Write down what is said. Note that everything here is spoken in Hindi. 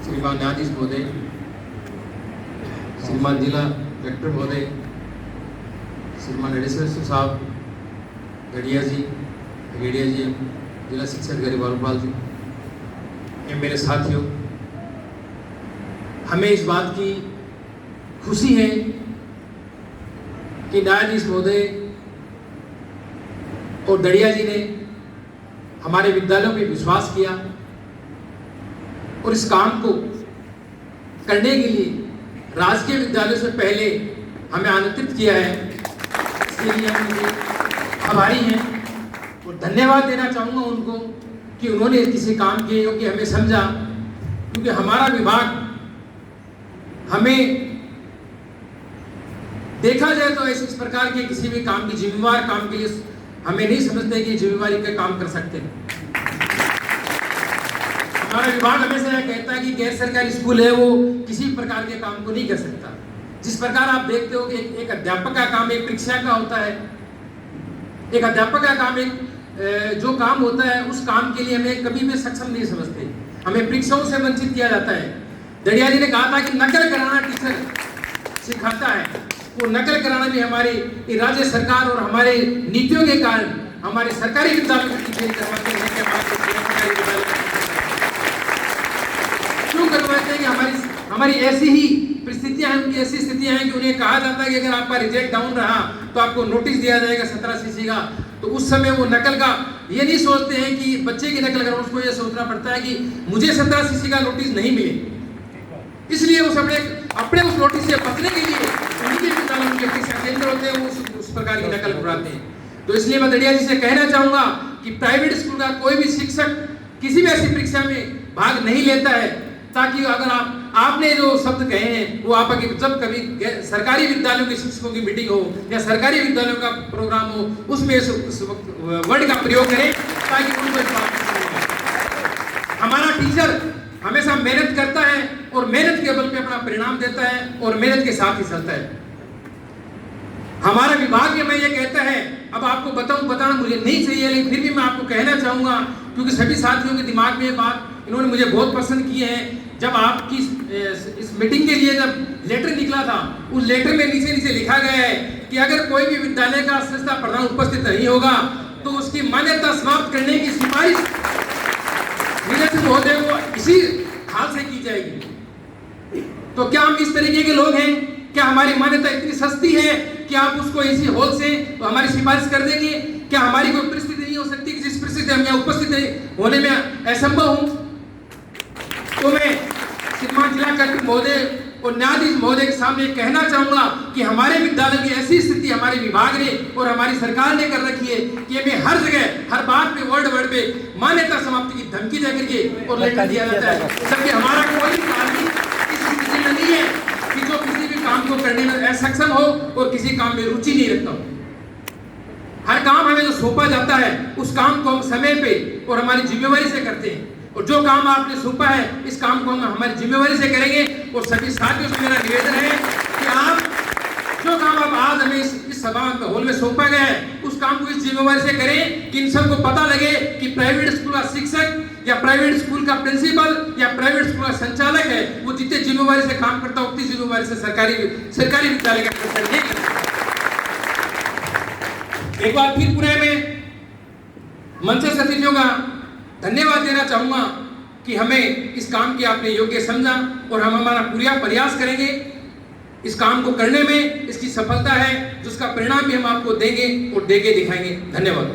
श्रीमान न्यायाधीश महोदय, श्रीमान जिला कलेक्टर महोदय, श्रीमान एडिशनल साहब, गढ़िया जी, जिला शिक्षा अधिकारी बालूपाल जी, मेरे साथियों, हमें इस बात की खुशी है कि न्यायाधीश महोदय और दड़िया जी ने हमारे विद्यालयों पे विश्वास किया और इस काम को करने के लिए राजकीय विद्यालयों से पहले हमें आमंत्रित किया है। इसके लिए हम उनके आभारी हैं और धन्यवाद देना चाहूँगा उनको कि उन्होंने किसी काम के योग्य हमें समझा, क्योंकि हमारा विभाग हमें देखा जाए तो इस प्रकार के किसी भी काम की जिम्मेवार काम के लिए हमें नहीं समझते कि जिम्मेवारी का काम कर सकते हैं। हमारा विभाग हमेशा यह कहता है कि गैर सरकारी स्कूल है वो किसी प्रकार के काम को नहीं कर सकता। जिस प्रकार आप देखते हो कि एक अध्यापक का काम एक परीक्षा का होता है, एक अध्यापक का काम एक जो काम होता है उस काम के लिए हमें कभी भी सक्षम नहीं समझते, हमें परीक्षाओं से वंचित किया जाता है। दड़िया जी ने कहा था कि नकल कराना टीचर सिखाता है, वो नकल कराना भी हमारी राज्य सरकार और हमारे नीतियों के कारण हमारे सरकारी विद्यालयों को टीचर करवाते हैं कि क्यों करवाते हैं कि हमारी ऐसी ही परिस्थितियां हैं, उनकी ऐसी स्थितियां हैं कि उन्हें कहा जाता है कि अगर आपका रिजल्ट डाउन रहा तो आपको नोटिस दिया जाएगा 17 सीसी का। तो उस समय वो नकल का ये नहीं सोचते हैं कि बच्चे की नकल करो, उसको ये सोचना पड़ता है कि मुझे 17 सीसी का नोटिस नहीं मिले, इसलिए वो अपने उस नोटिस से बचने के लिए उनके विद्यालयों के परीक्षा केंद्र होते हैं वो उस प्रकार की नकल कराते हैं। तो इसलिए मैं दड़िया जी से कहना चाहूंगा कि प्राइवेट स्कूल का कोई भी शिक्षक किसी भी ऐसी परीक्षा में भाग नहीं लेता है, ताकि अगर आपने जो शब्द कहे हैं वो आप जब कभी सरकारी विद्यालयों के शिक्षकों की मीटिंग हो या सरकारी विद्यालयों का प्रोग्राम हो उसमें उस वर्ड का प्रयोग करें ताकि उनको इस बात को। हमारा टीचर हमेशा मेहनत करता है और मेहनत के बल पे अपना परिणाम देता है और मेहनत के साथ ही चलता है। हमारा विभाग में ये कहता है, अब आपको बताना मुझे नहीं चाहिए, लेकिन फिर भी मैं आपको कहना चाहूंगा क्योंकि सभी साथियों के दिमाग में ये बात इन्होंने मुझे बहुत पसंद की है। जब आपकी इस मीटिंग के लिए जब लेटर निकला था, उस लेटर में नीचे लिखा गया है कि अगर कोई भी विद्यालय का संस्था प्रधान उपस्थित नहीं होगा तो उसकी मान्यता समाप्त करने की सिफारिश महोदय को इसी हाल से की जाएगी। तो क्या हम इस तरीके के लोग हैं? क्या हमारी मान्यता इतनी सस्ती है कि आप उसको इसी हॉल से तो हमारी सिफारिश कर देंगे? क्या हमारी कोई परिस्थिति नहीं हो सकती कि जिस परिस्थिति हम यहाँ उपस्थित होने में असंभव हूँ? तो मैं श्रीमान जिला कलेक्टर महोदय और न्यायाधीश महोदय के सामने कहना चाहूंगा कि हमारे विद्यालय की ऐसी स्थिति हमारे विभाग ने और हमारी सरकार ने कर रखी है कि हमें हर जगह हर बात पे वर्ड पे मान्यता समाप्ति की धमकी दे करके और लेटर दिया जाता है, जबकि हमारा कोई आदमी इस स्थिति में नहीं है कि जो किसी भी काम को करने में असक्षम हो और किसी काम में रुचि नहीं रखता हो। हर काम हमें जो सौंपा जाता है उस काम को हम समय पे और हमारी जिम्मेवारी से करते हैं, और जो काम आपने सौंपा है इस काम को हम हमारी जिम्मेवारी से करेंगे। और सभी साथियों से मेरा निवेदन है कि आप जो काम आप आज हमें इस सभा हॉल में सौंपा गया है उस काम को इस जिम्मेवारी से करें कि इन सबको पता लगे कि प्राइवेट स्कूल का शिक्षक या प्राइवेट स्कूल का प्रिंसिपल या प्राइवेट स्कूल का संचालक है वो जितने जिम्मेवारी से काम करता है उतनी जिम्मेवारी से सरकारी विद्यालय का प्रचार नहीं करता। एक बार फिर पुनः मैं मंच से अतिथियों का धन्यवाद देना चाहूंगा कि हमें इस काम की आपने योग्य समझा और हम हमारा पूरा प्रयास करेंगे इस काम को करने में। इसकी सफलता है जिसका परिणाम भी हम आपको देंगे और देके दिखाएंगे। धन्यवाद।